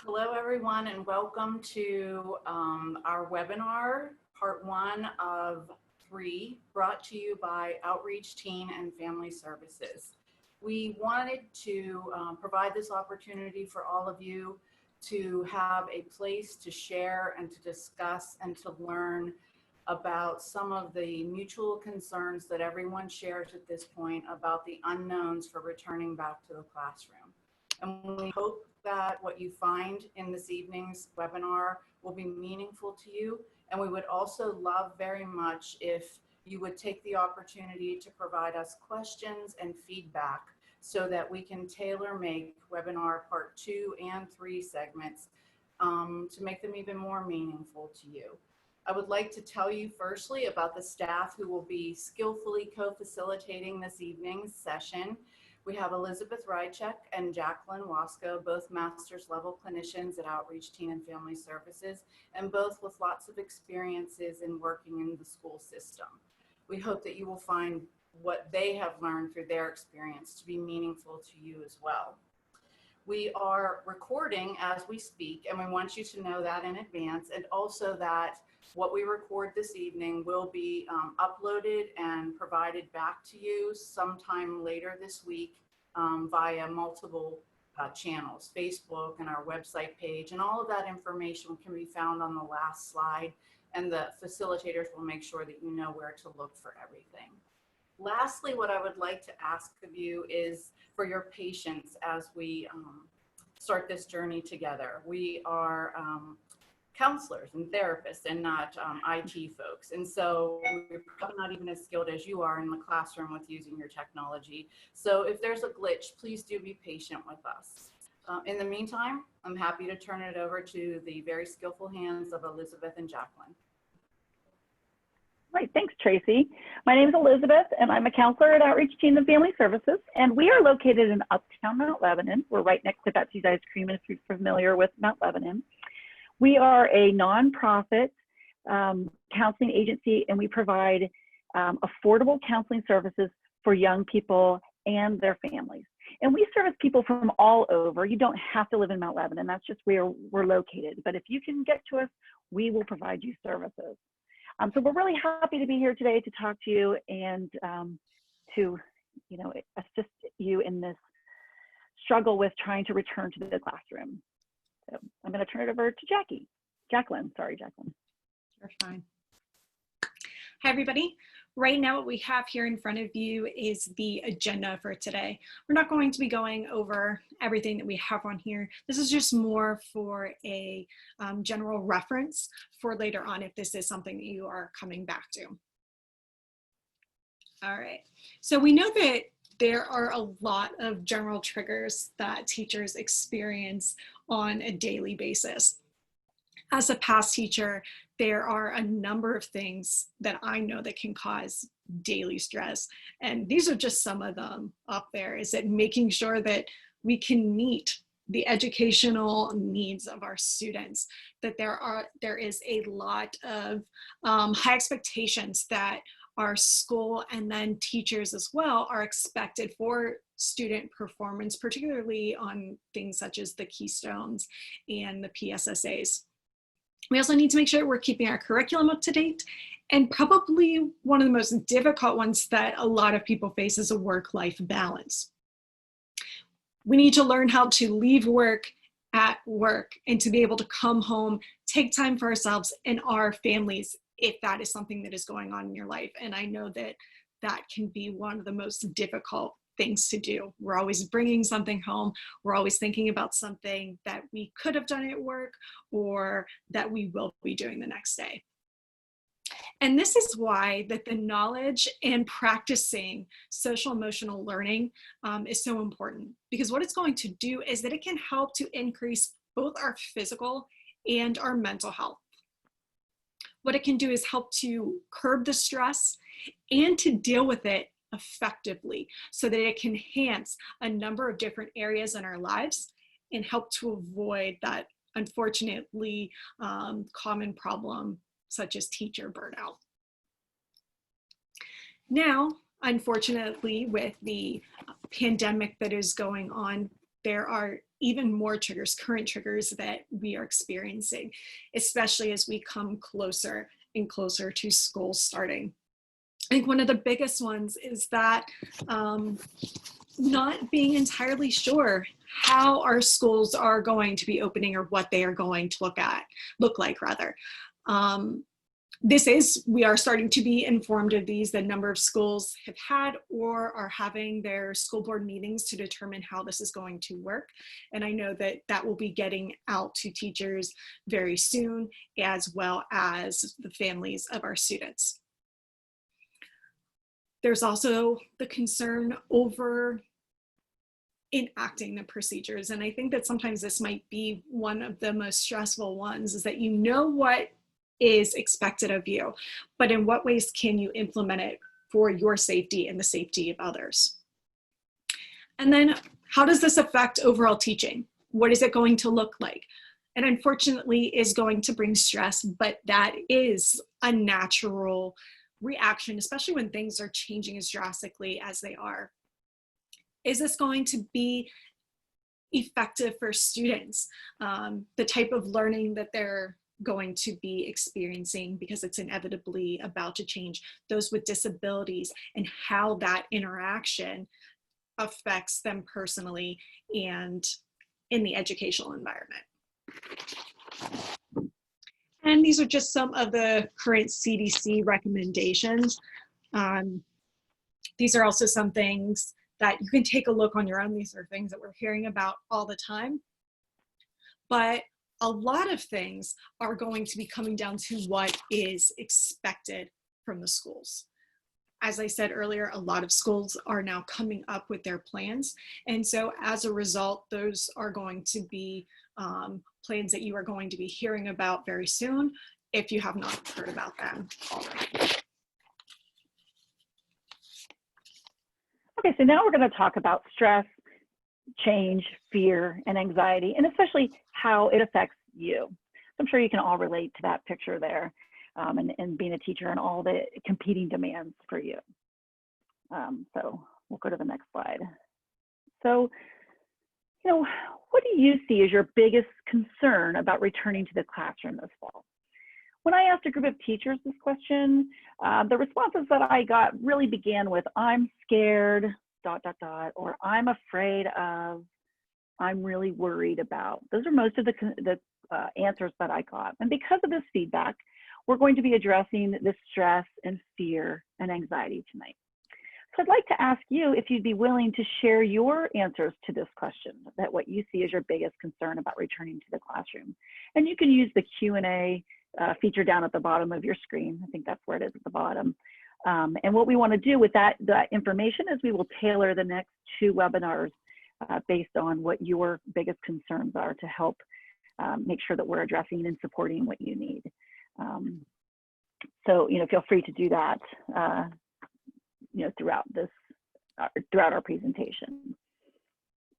Hello, everyone, and welcome to our webinar, part 1 of 3, brought to you by Outreach Teen and Family Services. We wanted to provide this opportunity for all of you to have a place to share and to discuss and to learn about some of the mutual concerns that everyone shares at this point about the unknowns for returning back to the classroom. And we hope that what you find in this evening's webinar will be meaningful to you. And we would also love very much if you would take the opportunity to provide us questions and feedback so that we can tailor make webinar part 2 and 3 segments to make them even more meaningful to you. I would like to tell you firstly about the staff who will be skillfully co-facilitating this evening's session. We have Elizabeth Rychek and Jacqueline Wasco, both master's level clinicians at Outreach Teen and Family Services, and both with lots of experiences in working in the school system. We hope that you will find what they have learned through their experience to be meaningful to you as well. We are recording as we speak, and we want you to know that in advance, and also that what we record this evening will be uploaded and provided back to you sometime later this week via multiple channels, Facebook and our website page, and all of that information can be found on the last slide, and the facilitators will make sure that you know where to look for everything. Lastly, what I would like to ask of you is for your patience as we start this journey together. We are counselors and therapists and not IT folks. And so we're probably not even as skilled as you are in the classroom with using your technology. So if there's a glitch, please do be patient with us. In the meantime, I'm happy to turn it over to the very skillful hands of Elizabeth and Jacqueline. Right, thanks, Tracy. My name is Elizabeth, and I'm a counselor at Outreach Teen and Family Services, and we are located in Uptown Mount Lebanon. We're right next to Betsy's Ice Cream, if you're familiar with Mount Lebanon. We are a nonprofit counseling agency, and we provide affordable counseling services for young people and their families. And we service people from all over. You don't have to live in Mount Lebanon. That's just where we're located. But if you can get to us, we will provide you services. So we're really happy to be here today to talk to you and to, assist you in this struggle with trying to return to the classroom. So I'm going to turn it over to Jacqueline. Sorry, Jacqueline. You're fine. Hi, everybody. Right now, what we have here in front of you is the agenda for today. We're not going to be going over everything that we have on here. This is just more for a general reference for later on if this is something that you are coming back to. All right. So we know that there are a lot of general triggers that teachers experience on a daily basis. As a past teacher, there are a number of things that I know that can cause daily stress. And these are just some of them up there. Is it making sure that we can meet the educational needs of our students, that there is a lot of high expectations that our school and then teachers as well are expected for student performance, particularly on things such as the Keystones and the PSSAs. We also need to make sure we're keeping our curriculum up to date. And probably one of the most difficult ones that a lot of people face is a work-life balance. We need to learn how to leave work at work and to be able to come home, take time for ourselves and our families if that is something that is going on in your life. And I know that that can be one of the most difficult things to do. We're always bringing something home. We're always thinking about something that we could have done at work or that we will be doing the next day. And this is why that the knowledge and practicing social emotional learning is so important, because what it's going to do is that it can help to increase both our physical and our mental health. What it can do is help to curb the stress and to deal with it effectively so that it can enhance a number of different areas in our lives and help to avoid that unfortunately common problem such as teacher burnout. Now, unfortunately, with the pandemic that is going on, there are even more triggers, current triggers that we are experiencing, especially as we come closer and closer to school starting. I think one of the biggest ones is that not being entirely sure how our schools are going to be opening or what they are going to look like. We are starting to be informed of these. The number of schools have had or are having their school board meetings to determine how this is going to work. And I know that that will be getting out to teachers very soon, as well as the families of our students. There's also the concern over enacting the procedures. And I think that sometimes this might be one of the most stressful ones, is that you know what is expected of you, but in what ways can you implement it for your safety and the safety of others? And then how does this affect overall teaching? What is it going to look like? And unfortunately is going to bring stress, but that is a natural reaction, especially when things are changing as drastically as they are. Is this going to be effective for students? The type of learning that they're going to be experiencing, because it's inevitably about to change, those with disabilities, and how that interaction affects them personally and in the educational environment. And these are just some of the current CDC recommendations. These are also some things that you can take a look on your own. These are things that we're hearing about all the time. But a lot of things are going to be coming down to what is expected from the schools. As I said earlier, a lot of schools are now coming up with their plans. And so as a result, those are going to be plans that you are going to be hearing about very soon, if you have not heard about them already. Okay, so now we're going to talk about stress, change, fear, and anxiety, and especially how it affects you. I'm sure you can all relate to that picture there, and being a teacher and all the competing demands for you. So we'll go to the next slide. So, what do you see as your biggest concern about returning to the classroom this fall? When I asked a group of teachers this question, the responses that I got really began with, I'm scared, ... or I'm afraid of, I'm really worried about. Those are most of the answers that I got. And because of this feedback, we're going to be addressing the stress and fear and anxiety tonight. So I'd like to ask you if you'd be willing to share your answers to this question, that what you see as your biggest concern about returning to the classroom. And you can use the Q&A feature down at the bottom of your screen. I think that's where it is at the bottom. And what we want to do with that information is we will tailor the next 2 webinars based on what your biggest concerns are, to help make sure that we're addressing and supporting what you need. So, feel free to do that, throughout our presentation.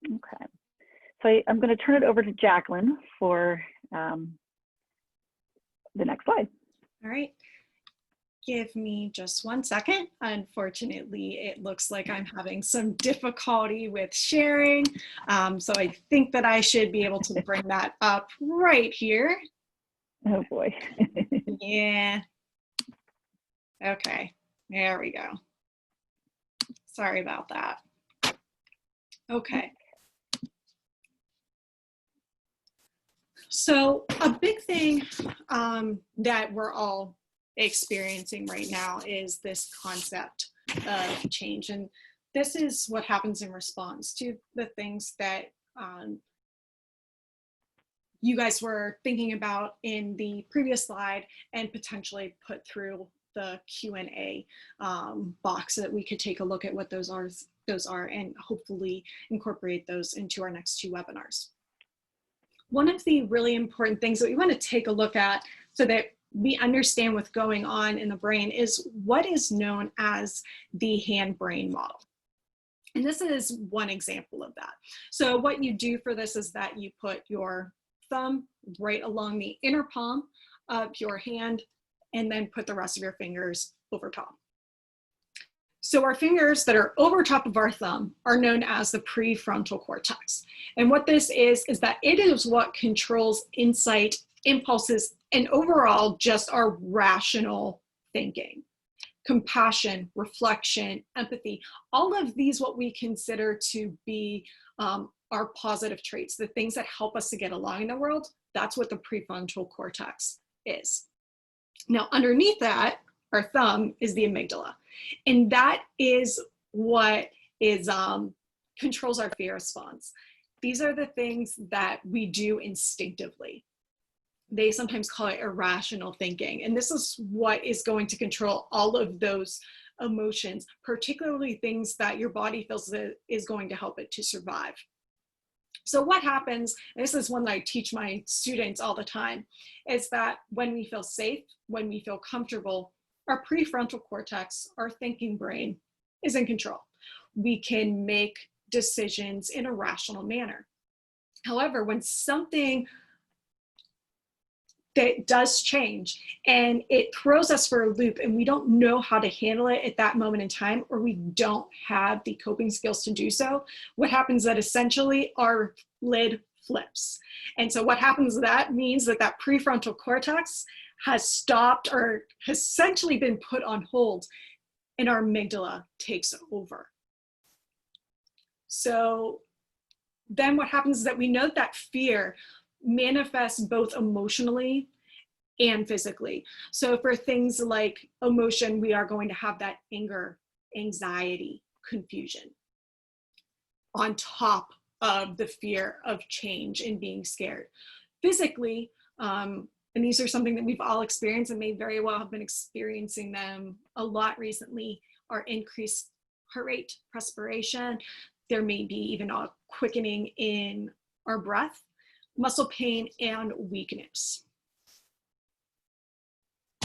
Okay. So I'm going to turn it over to Jacqueline for the next slide. All right. Give me just 1 second. Unfortunately, it looks like I'm having some difficulty with sharing. So I think that I should be able to bring that up right here. Oh boy. Yeah. Okay, there we go. Sorry about that. Okay. So a big thing that we're all experiencing right now is this concept of change. And this is what happens in response to the things that you guys were thinking about in the previous slide, and potentially put through the Q&A box so that we could take a look at what those are and hopefully incorporate those into our next 2 webinars. One of the really important things that we want to take a look at so that we understand what's going on in the brain is what is known as the hand-brain model. And this is one example of that. So what you do for this is that you put your thumb right along the inner palm of your hand, and then put the rest of your fingers over top. So our fingers that are over top of our thumb are known as the prefrontal cortex. And what this is that it is what controls insight, impulses, and overall just our rational thinking. Compassion, reflection, empathy, all of these what we consider to be our positive traits, the things that help us to get along in the world, that's what the prefrontal cortex is. Now, underneath that, our thumb is the amygdala. And that is what is controls our fear response. These are the things that we do instinctively. They sometimes call it irrational thinking. And this is what is going to control all of those emotions, particularly things that your body feels that is going to help it to survive. So what happens, and this is one that I teach my students all the time, is that when we feel safe, when we feel comfortable, our prefrontal cortex, our thinking brain, is in control. We can make decisions in a rational manner. However, when something that does change and it throws us for a loop and we don't know how to handle it at that moment in time, or we don't have the coping skills to do so, what happens is that essentially our lid flips. And so what happens is that means that that prefrontal cortex has stopped or has essentially been put on hold, and our amygdala takes over. So then what happens is that we know that fear manifests both emotionally and physically. So for things like emotion, we are going to have that anger, anxiety, confusion on top of the fear of change and being scared. Physically, and these are something that we've all experienced and may very well have been experiencing them a lot recently, are increased heart rate, perspiration. There may be even a quickening in our breath, muscle pain, and weakness.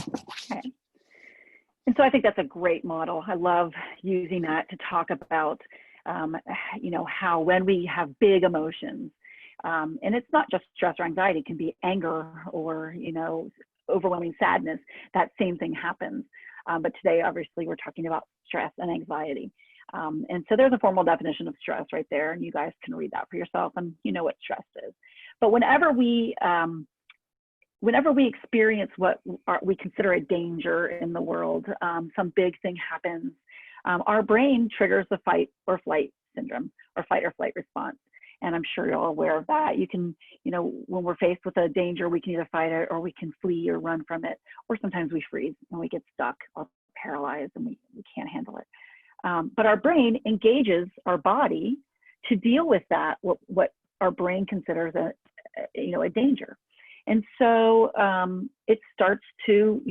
Okay. And so I think that's a great model. I love using that to talk about, how when we have big emotions, and it's not just stress or anxiety, it can be anger or, overwhelming sadness, that same thing happens. But today, obviously, we're talking about stress and anxiety. And so there's a formal definition of stress right there, and you guys can read that for yourself, and you know what stress is. But whenever we experience what we consider a danger in the world, some big thing happens, our brain triggers the fight or flight syndrome or fight or flight response. And I'm sure you're all aware of that. You can, when we're faced with a danger, we can either fight it or we can flee or run from it, or sometimes we freeze and we get stuck or paralyzed and we can't handle it. But our brain engages our body to deal with that, what our brain considers a danger. And so it starts to,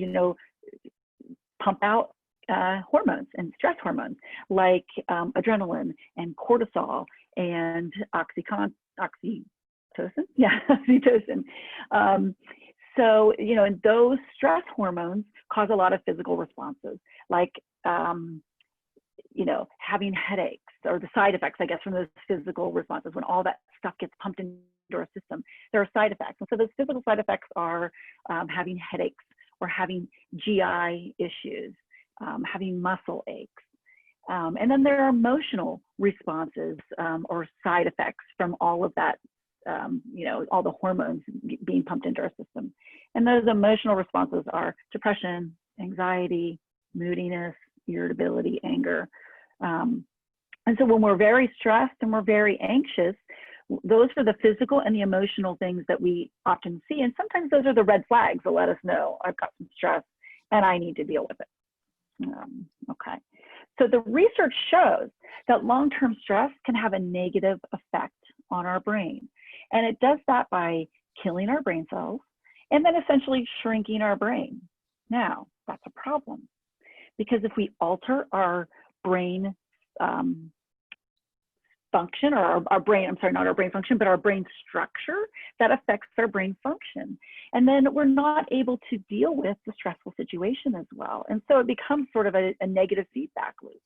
pump out hormones and stress hormones like adrenaline and cortisol and oxytocin. Yeah, oxytocin. So, and those stress hormones cause a lot of physical responses, like, having headaches, or the side effects, I guess, from those physical responses. When all that stuff gets pumped into our system, there are side effects. And so those physical side effects are having headaches or having GI issues, having muscle aches. And then there are emotional responses or side effects from all of that, all the hormones being pumped into our system. And those emotional responses are depression, anxiety, moodiness, irritability, anger. And so when we're very stressed and we're very anxious, those are the physical and the emotional things that we often see. And sometimes those are the red flags that let us know I've got some stress and I need to deal with it. Okay. So the research shows that long-term stress can have a negative effect on our brain. And it does that by killing our brain cells and then essentially shrinking our brain. Now, that's a problem, because if we alter our brain function, or our brain, I'm sorry, not our brain function, but our brain structure, that affects our brain function. And then we're not able to deal with the stressful situation as well. And so it becomes sort of a negative feedback loop.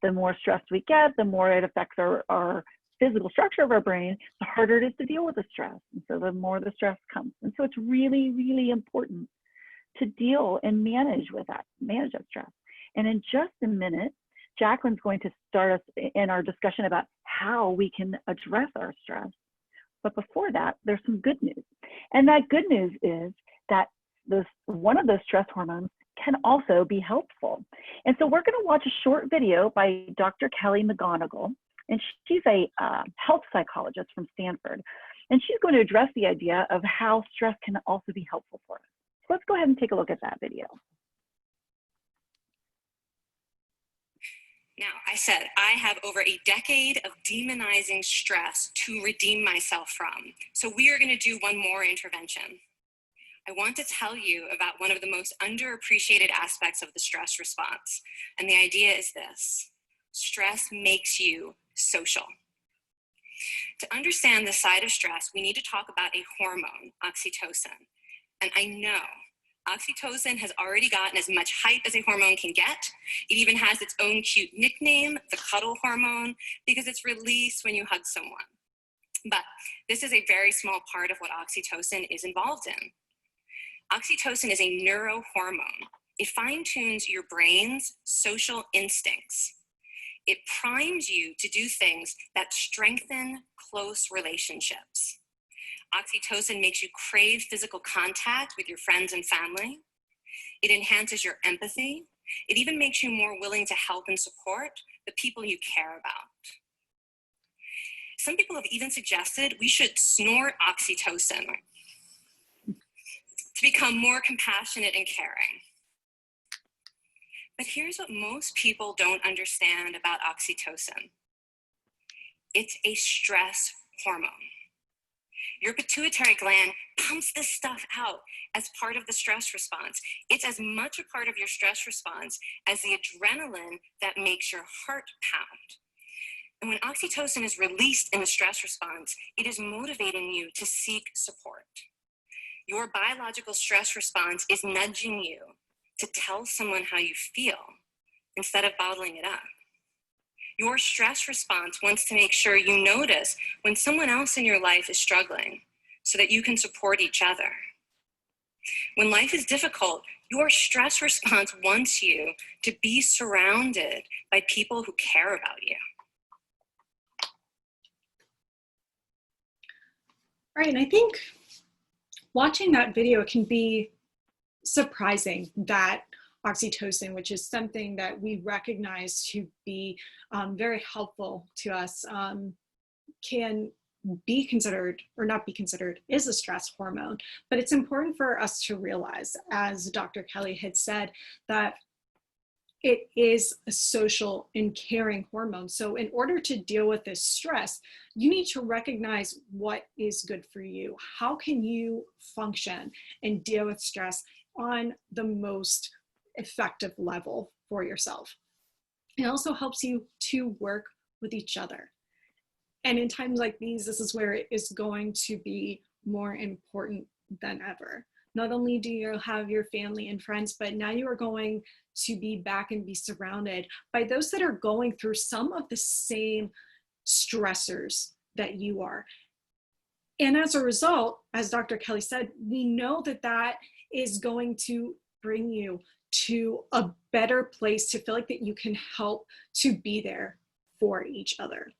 The more stressed we get, the more it affects our physical structure of our brain, the harder it is to deal with the stress. And so the more the stress comes. And so it's really, really important to deal and manage that stress. And in just a minute, Jacqueline's going to start us in our discussion about how we can address our stress. But before that, there's some good news. And that good news is that one of those stress hormones can also be helpful. And so we're going to watch a short video by Dr. Kelly McGonigal, and she's a health psychologist from Stanford. And she's going to address the idea of how stress can also be helpful for us. So let's go ahead and take a look at that video. Now, I said I have over a decade of demonizing stress to redeem myself from. So we are going to do one more intervention. I want to tell you about one of the most underappreciated aspects of the stress response. And the idea is this: stress makes you social. To understand the side of stress, we need to talk about a hormone, oxytocin. And I know oxytocin has already gotten as much hype as a hormone can get. It even has its own cute nickname, the cuddle hormone, because it's released when you hug someone. But this is a very small part of what oxytocin is involved in. Oxytocin is a neurohormone. It fine-tunes your brain's social instincts. It primes you to do things that strengthen close relationships. Oxytocin makes you crave physical contact with your friends and family. It enhances your empathy. It even makes you more willing to help and support the people you care about. Some people have even suggested we should snort oxytocin to become more compassionate and caring. But here's what most people don't understand about oxytocin. It's a stress hormone. Your pituitary gland pumps this stuff out as part of the stress response. It's as much a part of your stress response as the adrenaline that makes your heart pound. And when oxytocin is released in the stress response, it is motivating you to seek support. Your biological stress response is nudging you to tell someone how you feel instead of bottling it up. Your stress response wants to make sure you notice when someone else in your life is struggling so that you can support each other. When life is difficult, your stress response wants you to be surrounded by people who care about you. Right, and I think watching that video can be surprising that oxytocin, which is something that we recognize to be very helpful to us, can be considered or not be considered is a stress hormone. But it's important for us to realize, as Dr. Kelly had said, that it is a social and caring hormone. So in order to deal with this stress, you need to recognize what is good for you. How can you function and deal with stress on the most effective level for yourself? It also helps you to work with each other. And in times like these, this is where it is going to be more important than ever. Not only do you have your family and friends, but now you are going to be back and be surrounded by those that are going through some of the same stressors that you are. And as a result, as Dr. Kelly said, we know that that is going to bring you to a better place to feel like that you can help to be there for each other.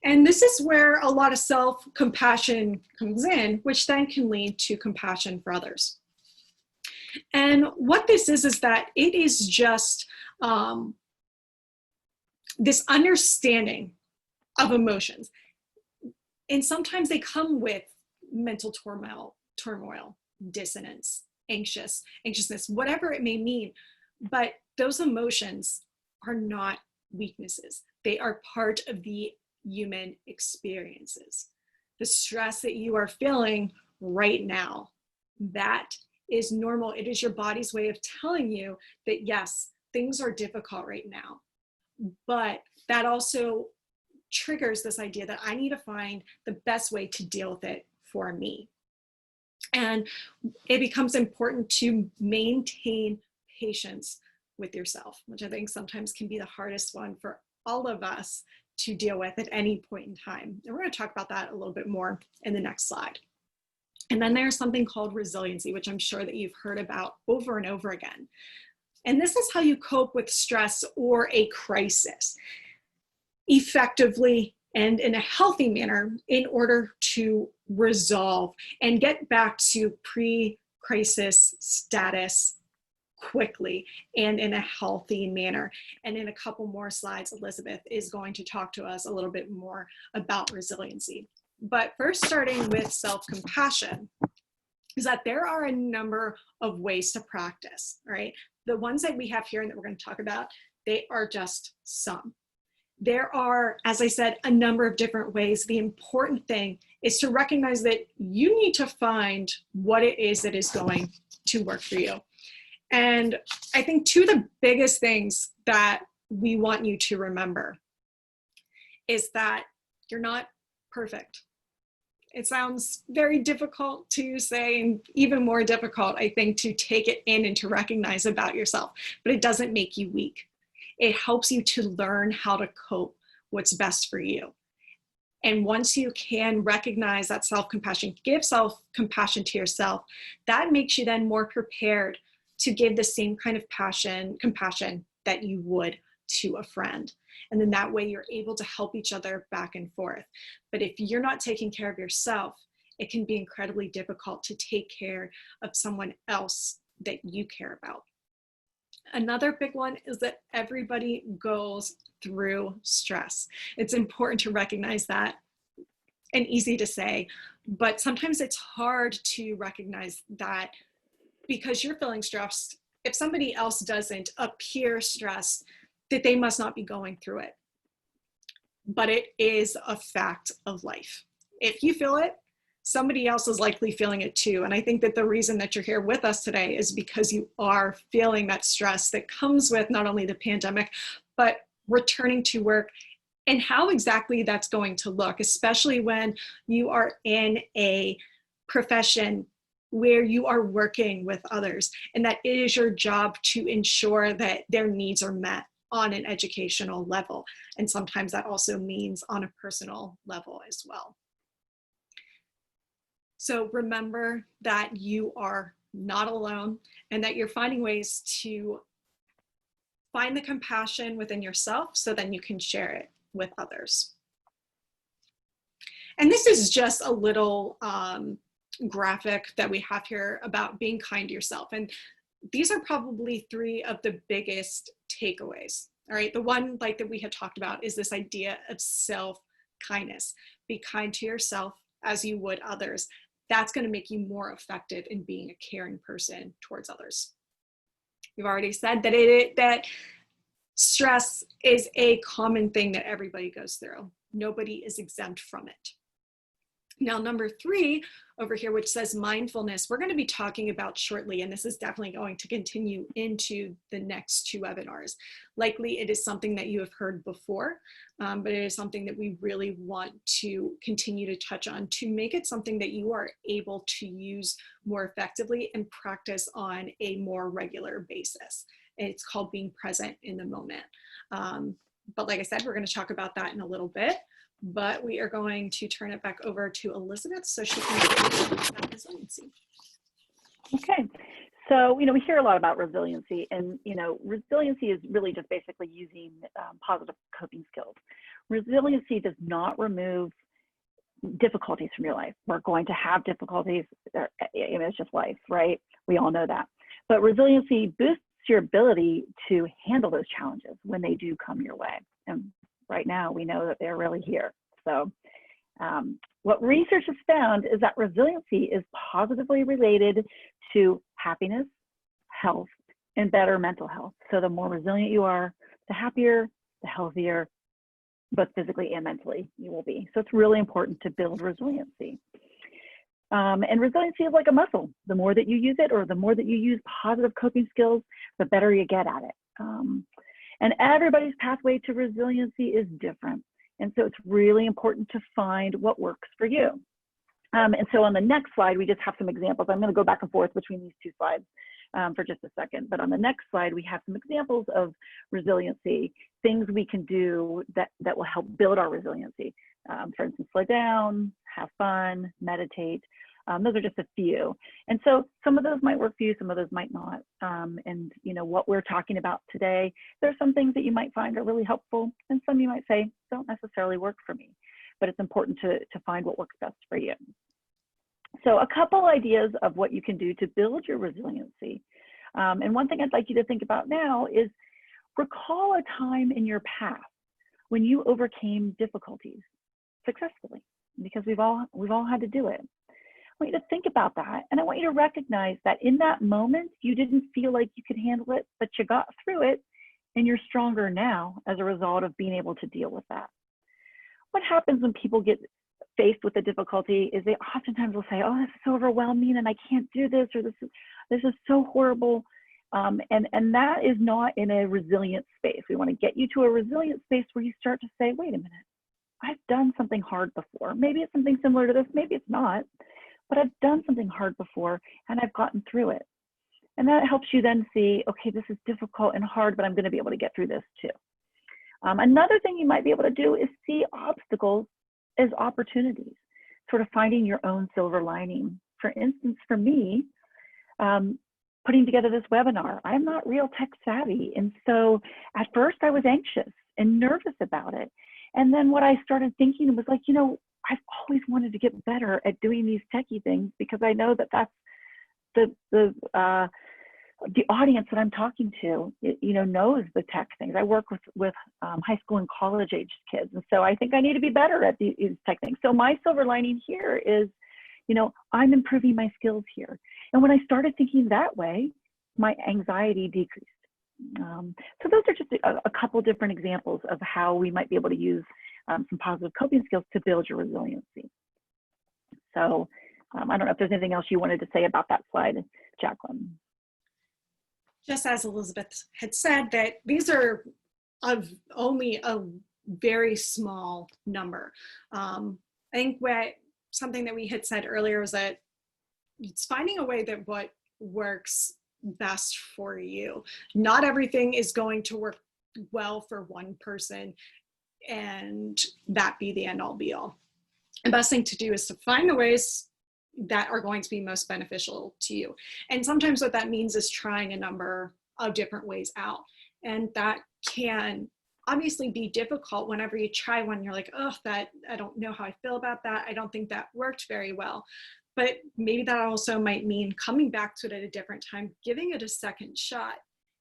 And this is where a lot of self-compassion comes in, which then can lead to compassion for others. And what this is that it is just this understanding of emotions. And sometimes they come with mental turmoil, dissonance, anxiousness, whatever it may mean. But those emotions are not weaknesses. They are part of the human experiences. The stress that you are feeling right now, that is normal. It is your body's way of telling you that yes, things are difficult right now. But that also triggers this idea that I need to find the best way to deal with it for me. And it becomes important to maintain patience with yourself, which I think sometimes can be the hardest one for all of us to deal with at any point in time. And we're going to talk about that a little bit more in the next slide. And then there's something called resiliency, which I'm sure that you've heard about over and over again. And this is how you cope with stress or a crisis effectively and in a healthy manner in order to resolve and get back to pre-crisis status quickly and in a healthy manner. And in a couple more slides, Elizabeth is going to talk to us a little bit more about resiliency. But first, starting with self-compassion, is that there are a number of ways to practice, right? The ones that we have here and that we're going to talk about, they are just some. There are, as I said, a number of different ways. The important thing is to recognize that you need to find what it is that is going to work for you. And I think two of the biggest things that we want you to remember is that you're not perfect. It sounds very difficult to say, and even more difficult, I think, to take it in and to recognize about yourself, but it doesn't make you weak. It helps you to learn how to cope what's best for you. And once you can recognize that self-compassion, give self-compassion to yourself, that makes you then more prepared to give the same kind of compassion that you would to a friend. And then that way you're able to help each other back and forth. But if you're not taking care of yourself, it can be incredibly difficult to take care of someone else that you care about. Another big one is that everybody goes through stress. It's important to recognize that, and easy to say, but sometimes it's hard to recognize that because you're feeling stressed. If somebody else doesn't appear stressed, that they must not be going through it. But it is a fact of life. If you feel it, somebody else is likely feeling it too. And I think that the reason that you're here with us today is because you are feeling that stress that comes with not only the pandemic, but returning to work and how exactly that's going to look, especially when you are in a profession where you are working with others and that it is your job to ensure that their needs are met on an educational level. And sometimes that also means on a personal level as well. So remember that you are not alone and that you're finding ways to find the compassion within yourself so then you can share it with others. And this is just a little graphic that we have here about being kind to yourself. And these are probably three of the biggest takeaways. All right, the one like that we had talked about is this idea of self-kindness. Be kind to yourself as you would others. That's going to make you more effective in being a caring person towards others. We've already said that that stress is a common thing that everybody goes through. Nobody is exempt from it. Now, number 3 over here, which says mindfulness, we're going to be talking about shortly, and this is definitely going to continue into the next 2 webinars. Likely it is something that you have heard before, but it is something that we really want to continue to touch on to make it something that you are able to use more effectively and practice on a more regular basis. It's called being present in the moment. But like I said, we're going to talk about that in a little bit. But we are going to turn it back over to Elizabeth so she can talk about resiliency. Okay, so, we hear a lot about resiliency, and, resiliency is really just basically using positive coping skills. Resiliency does not remove difficulties from your life. We're going to have difficulties. It's just life, right? We all know that. But resiliency boosts your ability to handle those challenges when they do come your way. And right now, we know that they're really here. So what research has found is that resiliency is positively related to happiness, health, and better mental health. So the more resilient you are, the happier, the healthier, both physically and mentally you will be. So it's really important to build resiliency. And resiliency is like a muscle. The more that you use it, or the more that you use positive coping skills, the better you get at it. And everybody's pathway to resiliency is different. And so it's really important to find what works for you. And so on the next slide, we just have some examples. I'm going to go back and forth between these 2 slides for just a second. But on the next slide, we have some examples of resiliency, things we can do that will help build our resiliency. For instance, slow down, have fun, meditate. Those are just a few. And so some of those might work for you, some of those might not. And you know, what we're talking about today, there's some things that you might find are really helpful, and some you might say don't necessarily work for me, but it's important to find what works best for you. So a couple ideas of what you can do to build your resiliency. And one thing I'd like you to think about now is recall a time in your past when you overcame difficulties successfully, because we've all had to do it. I want you to think about that, and I want you to recognize that in that moment you didn't feel like you could handle it, but you got through it, and you're stronger now as a result of being able to deal with that. What happens when people get faced with a difficulty is they oftentimes will say, oh, this is so overwhelming and I can't do this, or this is so horrible. And that is not in a resilient space. We want to get you to a resilient space where you start to say, wait a minute, I've done something hard before. Maybe it's something similar to this, maybe it's not, but I've done something hard before and I've gotten through it. And that helps you then see, okay, this is difficult and hard, but I'm going to be able to get through this too. Another thing you might be able to do is see obstacles as opportunities, sort of finding your own silver lining. For instance, for me, putting together this webinar, I'm not real tech savvy. And so at first I was anxious and nervous about it. And then what I started thinking was like, you know, I've always wanted to get better at doing these techie things, because I know that that's the audience that I'm talking to, you know, knows the tech things. I work with high school and college age kids. And so I think I need to be better at these tech things. So my silver lining here is, you know, I'm improving my skills here. And when I started thinking that way, my anxiety decreased. So those are just a couple different examples of how we might be able to use some positive coping skills to build your resiliency. So I don't know if there's anything else you wanted to say about that slide, Jacqueline. Just as Elizabeth had said, that these are of only a very small number. I think something that we had said earlier was that it's finding a way that what works best for you. Not everything is going to work well for one person and that be the end all be all. The best thing to do is to find the ways that are going to be most beneficial to you. And sometimes what that means is trying a number of different ways out. And that can obviously be difficult whenever you try one. You're like, oh, I don't know how I feel about that. I don't think that worked very well. But maybe that also might mean coming back to it at a different time, giving it a second shot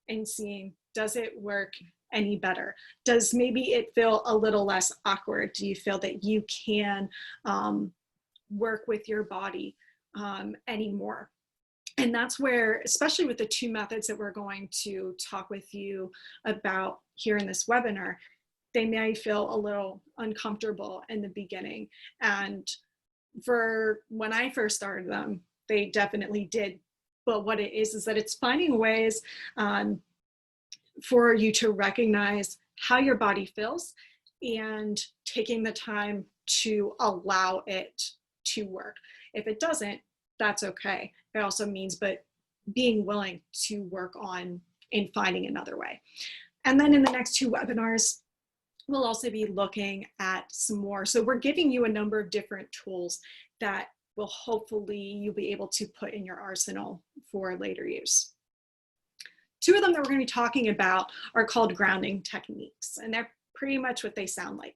and seeing, does it work any better? Does maybe it feel a little less awkward? Do you feel that you can work with your body anymore? And that's where, especially with the two methods that we're going to talk with you about here in this webinar, they may feel a little uncomfortable in the beginning. And for when I first started them, they definitely did. But what it is that it's finding ways for you to recognize how your body feels and taking the time to allow it to work. If it doesn't, that's okay. It also means, but being willing to work on in finding another way. And then in the next two webinars, we'll also be looking at some more. So we're giving you a number of different tools that will hopefully you'll be able to put in your arsenal for later use. Two of them that we're going to be talking about are called grounding techniques, and they're pretty much what they sound like.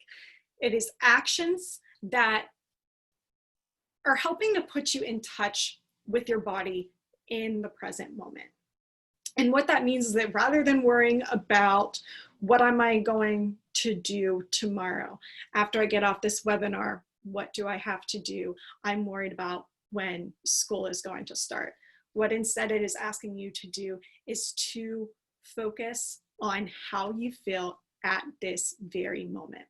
It is actions that are helping to put you in touch with your body in the present moment. And what that means is that rather than worrying about what am I going to do tomorrow after I get off this webinar, what do I have to do? I'm worried about when school is going to start. What instead it is asking you to do is to focus on how you feel at this very moment.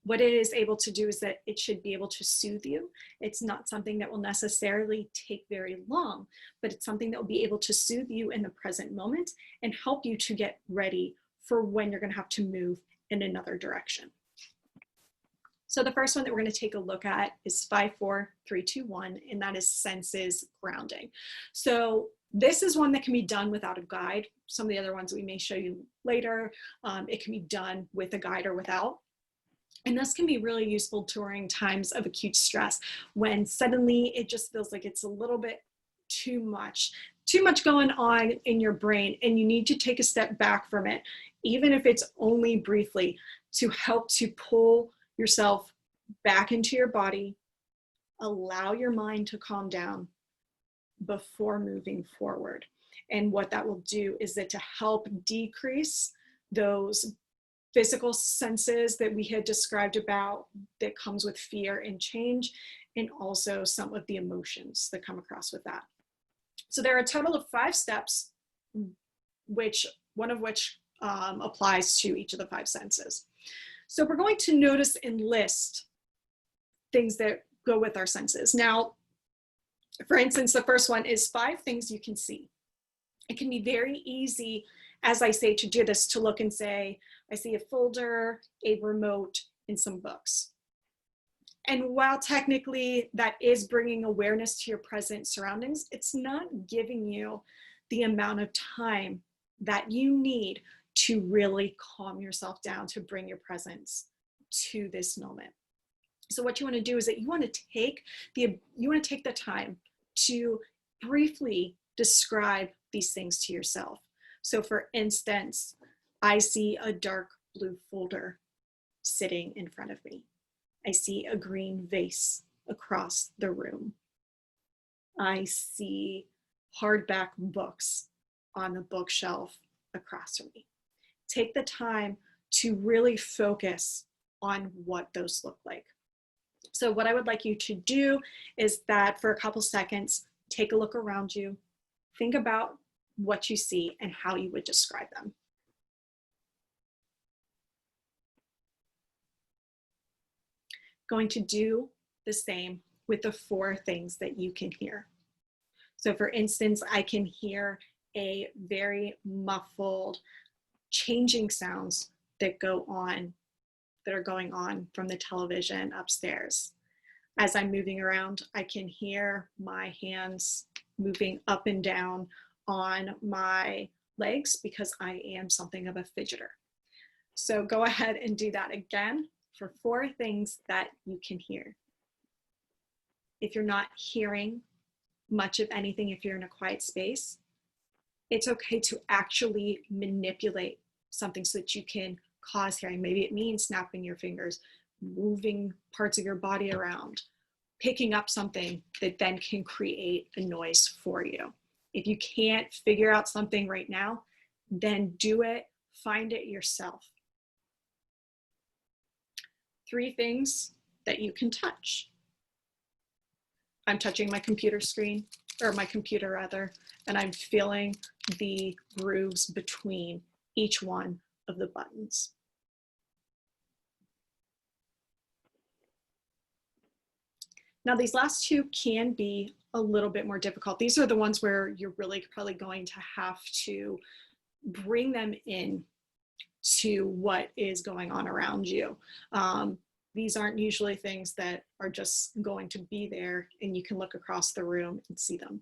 What it is able to do is that it should be able to soothe you. It's not something that will necessarily take very long, but it's something that will be able to soothe you in the present moment and help you to get ready for when you're going to have to move in another direction. So the first one that we're going to take a look at is 5, 4, 3, 2, 1, and that is senses grounding. So this is one that can be done without a guide. Some of the other ones we may show you later, it can be done with a guide or without. And this can be really useful during times of acute stress when suddenly it just feels like it's a little bit too much going on in your brain, and you need to take a step back from it, even if it's only briefly, to help to pull yourself back into your body, allow your mind to calm down before moving forward. And what that will do is that to help decrease those physical senses that we had described about that comes with fear and change, and also some of the emotions that come across with that. So there are a total of 5 steps, one of which applies to each of the 5 senses. So we're going to notice and list things that go with our senses. Now, for instance, the first one is 5 things you can see. It can be very easy, as I say, to do this, to look and say, I see a folder, a remote, and some books. And while technically that is bringing awareness to your present surroundings, it's not giving you the amount of time that you need to really calm yourself down, to bring your presence to this moment. So what you want to do is that you want to take the time to briefly describe these things to yourself. So for instance, I see a dark blue folder sitting in front of me. I see a green vase across the room. I see hardback books on the bookshelf across from me. Take the time to really focus on what those look like. So what I would like you to do is that for a couple seconds, take a look around you, think about what you see and how you would describe them. Going to do the same with the 4 things that you can hear. So for instance, I can hear a very muffled changing sounds that are going on from the television upstairs. As I'm moving around, I can hear my hands moving up and down on my legs because I am something of a fidgeter. So go ahead and do that again for 4 things that you can hear. If you're not hearing much of anything, if you're in a quiet space, it's okay to actually manipulate something so that you can cause hearing. Maybe it means snapping your fingers, moving parts of your body around, picking up something that then can create a noise for you. If you can't figure out something right now, then do it, find it yourself. 3 things that you can touch. I'm touching my computer screen, or my computer rather, and I'm feeling the grooves between each one of the buttons. Now these last 2 can be a little bit more difficult. These are the ones where you're really probably going to have to bring them in to what is going on around you. These aren't usually things that are just going to be there and you can look across the room and see them.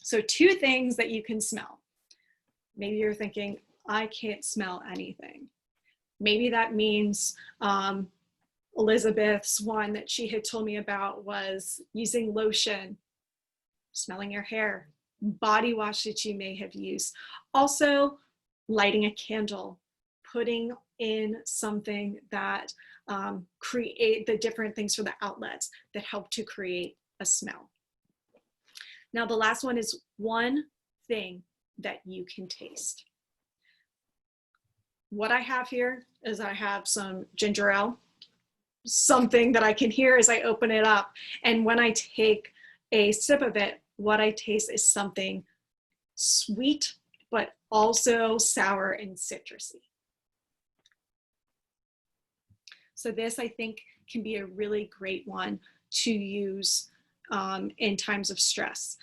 So 2 things that you can smell. Maybe you're thinking, I can't smell anything. Maybe that means Elizabeth's one that she had told me about was using lotion, smelling your hair, body wash that you may have used. Also, lighting a candle, putting in something that create the different things for the outlets that help to create a smell. Now, the last one is 1 thing that you can taste. What I have here is I have some ginger ale, something that I can hear as I open it up. And when I take a sip of it, what I taste is something sweet, but also sour and citrusy. So this, I think, can be a really great one to use in times of stress.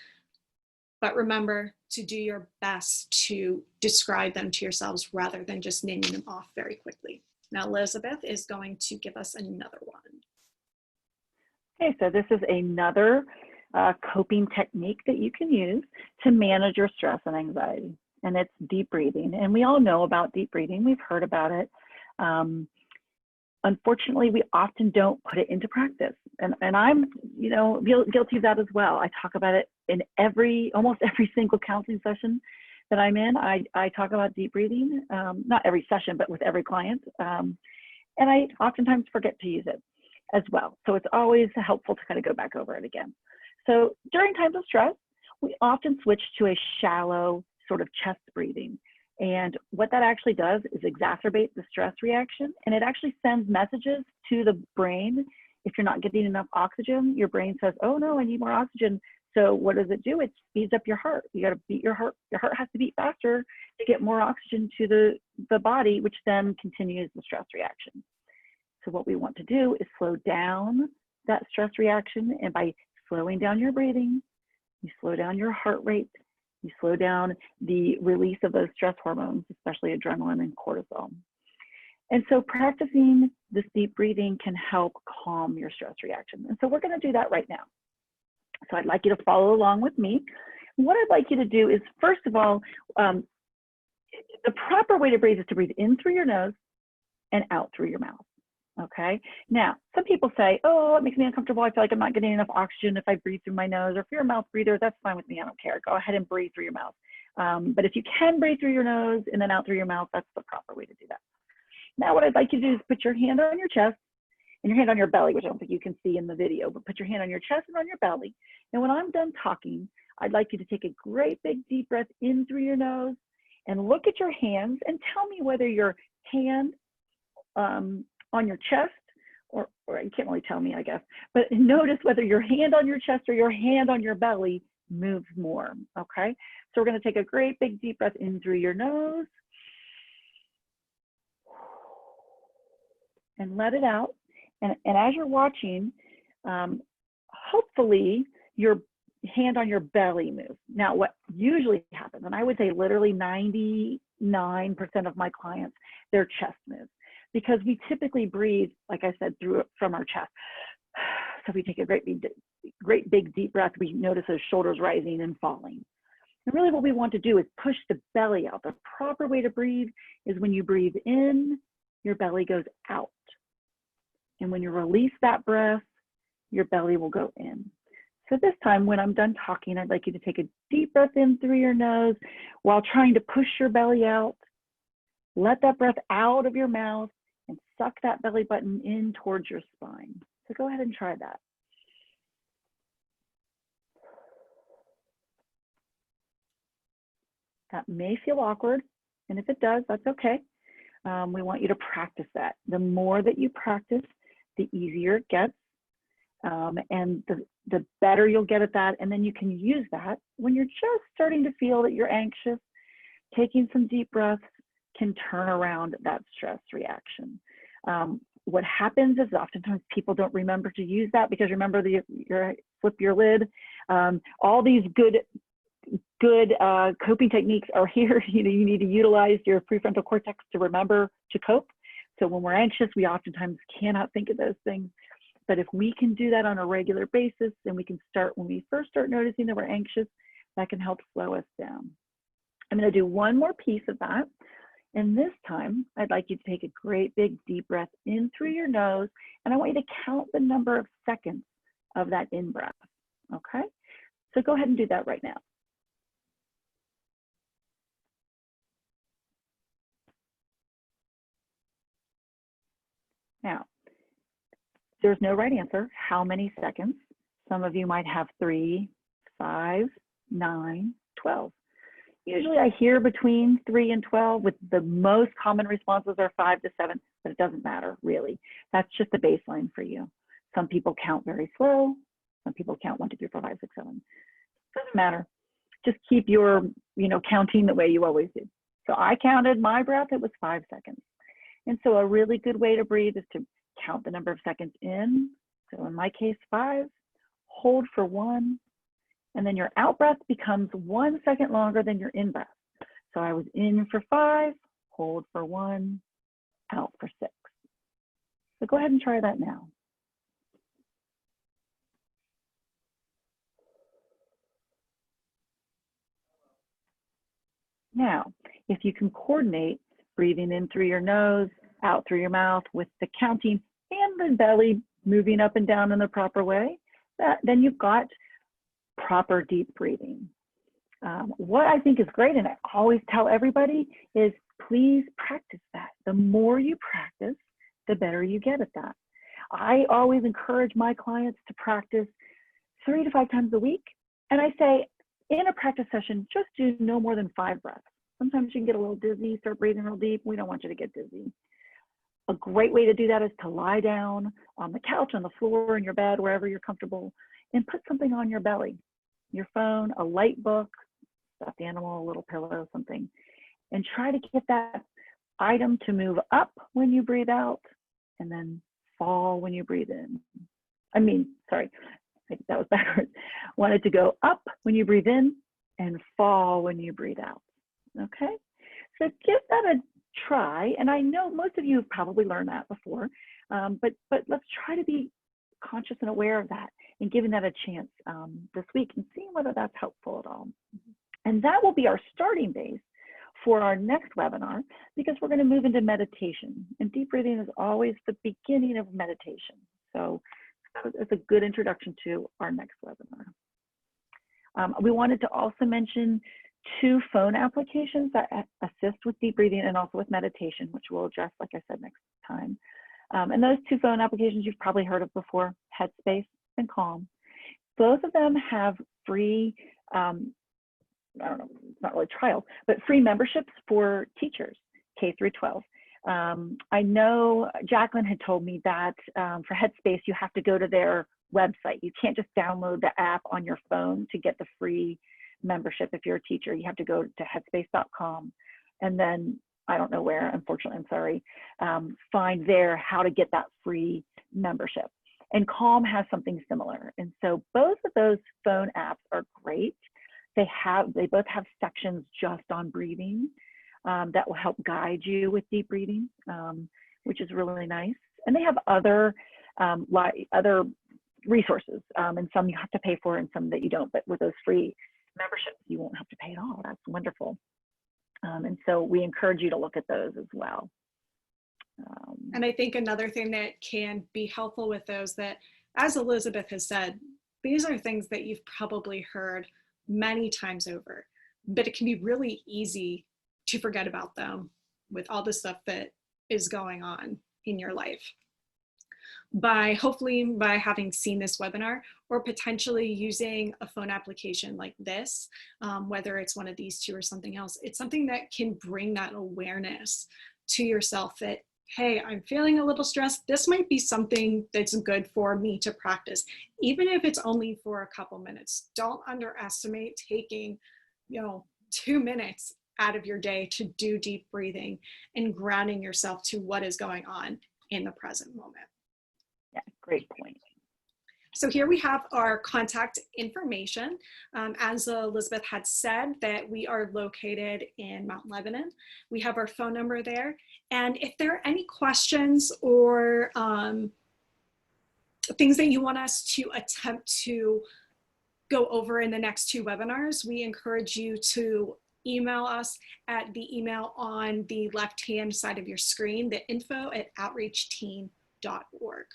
But remember to do your best to describe them to yourselves rather than just naming them off very quickly. Now, Elizabeth is going to give us another one. Okay, so this is another coping technique that you can use to manage your stress and anxiety, and it's deep breathing. And we all know about deep breathing. We've heard about it. unfortunately, we often don't put it into practice. And I'm, guilty of that as well. I talk about it in almost every single counseling session that I'm in. I talk about deep breathing, not every session, but with every client. And I oftentimes forget to use it as well. So it's always helpful to kind of go back over it again. So during times of stress, we often switch to a shallow sort of chest breathing. And what that actually does is exacerbate the stress reaction, and it actually sends messages to the brain. If you're not getting enough oxygen, your brain says, oh no, I need more oxygen. So what does it do? It speeds up your heart. You got to beat your heart. Your heart has to beat faster to get more oxygen to the body, which then continues the stress reaction. So what we want to do is slow down that stress reaction. And by slowing down your breathing, you slow down your heart rate, you slow down the release of those stress hormones, especially adrenaline and cortisol. And so practicing this deep breathing can help calm your stress reaction. And so we're going to do that right now. So I'd like you to follow along with me. What I'd like you to do is, first of all, the proper way to breathe is to breathe in through your nose and out through your mouth. Okay. Now, some people say, oh, it makes me uncomfortable. I feel like I'm not getting enough oxygen if I breathe through my nose. Or if you're a mouth breather, that's fine with me. I don't care. Go ahead and breathe through your mouth. But if you can breathe through your nose and then out through your mouth, that's the proper way to do that. Now, what I'd like you to do is put your hand on your chest and your hand on your belly, which I don't think you can see in the video, but put your hand on your chest and on your belly. And when I'm done talking, I'd like you to take a great big deep breath in through your nose and look at your hands and tell me whether your hand on your chest, or you can't really tell me, I guess, but notice whether your hand on your chest or your hand on your belly moves more, okay? So we're gonna take a great big deep breath in through your nose and let it out. And as you're watching, hopefully your hand on your belly moves. Now, what usually happens, and I would say literally 99% of my clients, their chest moves, because we typically breathe, like I said, from our chest. So we take a great big deep breath. We notice those shoulders rising and falling. And really what we want to do is push the belly out. The proper way to breathe is when you breathe in, your belly goes out. And when you release that breath, your belly will go in. So this time, when I'm done talking, I'd like you to take a deep breath in through your nose while trying to push your belly out. Let that breath out of your mouth and suck that belly button in towards your spine. So go ahead and try that. That may feel awkward, and if it does, that's okay. We want you to practice that. The more that you practice, the easier it gets, and the better you'll get at that. And then you can use that when you're just starting to feel that you're anxious. Taking some deep breaths can turn around that stress reaction. What happens is oftentimes people don't remember to use that, because remember, flip your lid. All these good coping techniques are here. You need to utilize your prefrontal cortex to remember to cope. So when we're anxious, we oftentimes cannot think of those things. But if we can do that on a regular basis, then we can start, when we first start noticing that we're anxious, that can help slow us down. I'm going to do one more piece of that. And this time, I'd like you to take a great big deep breath in through your nose. And I want you to count the number of seconds of that in breath. Okay? So go ahead and do that right now. Now, there's no right answer. How many seconds? Some of you might have 3, 5, 9, 12. Usually I hear between 3 and 12, with the most common responses are 5 to 7, but it doesn't matter really. That's just a baseline for you. Some people count very slow. Some people count 1, 2, 3, 4, 5, 6, 7. Doesn't matter. Just keep your, counting the way you always do. So I counted my breath, it was 5 seconds. And so a really good way to breathe is to count the number of seconds in. So in my case, 5, hold for 1, and then your out breath becomes 1 second longer than your in breath. So I was in for 5, hold for 1, out for 6. So go ahead and try that now. Now, if you can coordinate breathing in through your nose out through your mouth with the counting and the belly moving up and down in the proper way, then you've got proper deep breathing. What I think is great, and I always tell everybody, is please practice that. The more you practice, the better you get at that. I always encourage my clients to practice 3 to 5 times a week. And I say, in a practice session, just do no more than 5 breaths. Sometimes you can get a little dizzy, start breathing real deep. We don't want you to get dizzy. A great way to do that is to lie down on the couch, on the floor, in your bed, wherever you're comfortable, and put something on your belly, your phone, a light book, stuffed animal, a little pillow, something, and try to get that item to move up when you breathe out and then fall when you breathe in. Sorry, that was backwards. Want it to go up when you breathe in and fall when you breathe out. Okay, so give that a try. And I know most of you have probably learned that before, but let's try to be conscious and aware of that and giving that a chance this week and seeing whether that's helpful at all. And that will be our starting base for our next webinar, because we're going to move into meditation. And deep breathing is always the beginning of meditation. So it's a good introduction to our next webinar. We wanted to also mention 2 phone applications that assist with deep breathing and also with meditation, which we'll address, like I said, next time. And those 2 phone applications you've probably heard of before, Headspace and Calm. Both of them have free, I don't know, it's not really trials, but free memberships for teachers, K through 12. I know Jacqueline had told me that for Headspace, you have to go to their website. You can't just download the app on your phone to get the free membership if you're a teacher. You have to go to headspace.com and then, I don't know where, unfortunately, I'm sorry, find there how to get that free membership. And Calm has something similar. And so both of those phone apps are great. They both have sections just on breathing that will help guide you with deep breathing, which is really nice. And they have other resources, and some you have to pay for and some that you don't. But with those free memberships, you won't have to pay at all. That's wonderful. And so we encourage you to look at those as well. And I think another thing that can be helpful with those, that, as Elizabeth has said, these are things that you've probably heard many times over, but it can be really easy to forget about them with all the stuff that is going on in your life. Hopefully by having seen this webinar, or potentially using a phone application like this, whether it's one of these 2 or something else, it's something that can bring that awareness to yourself that, hey, I'm feeling a little stressed. This might be something that's good for me to practice, even if it's only for a couple minutes. Don't underestimate taking, 2 minutes out of your day to do deep breathing and grounding yourself to what is going on in the present moment. Yeah, great point. So here we have our contact information. As Elizabeth had said, that we are located in Mount Lebanon. We have our phone number there. And if there are any questions or things that you want us to attempt to go over in the next 2 webinars, we encourage you to email us at the email on the left-hand side of your screen, the info@outreachteen.org.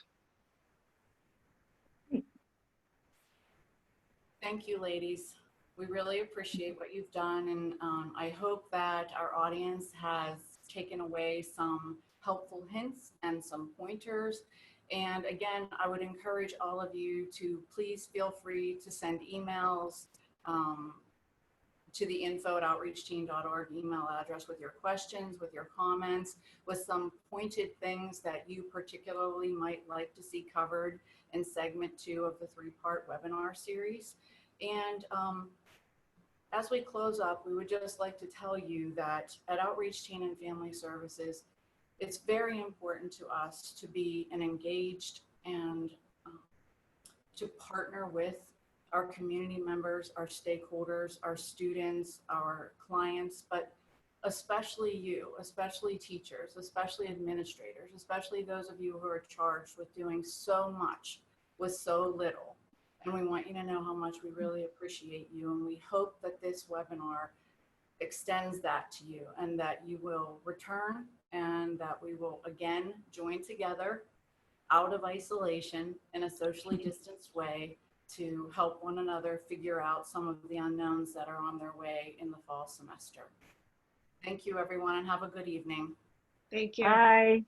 Thank you, ladies. We really appreciate what you've done, and I hope that our audience has taken away some helpful hints and some pointers. And again, I would encourage all of you to please feel free to send emails to the info@outreachteen.org email address with your questions, with your comments, with some pointed things that you particularly might like to see covered in segment 2 of the 3-part webinar series. And as we close up, we would just like to tell you that at Outreach Teen and Family Services, it's very important to us to be an engaged and to partner with our community members, our stakeholders, our students, our clients, but especially you, especially teachers, especially administrators, especially those of you who are charged with doing so much with so little. And we want you to know how much we really appreciate you. And we hope that this webinar extends that to you and that you will return and that we will again join together out of isolation in a socially distanced way to help one another figure out some of the unknowns that are on their way in the fall semester. Thank you, everyone, and have a good evening. Thank you. Bye.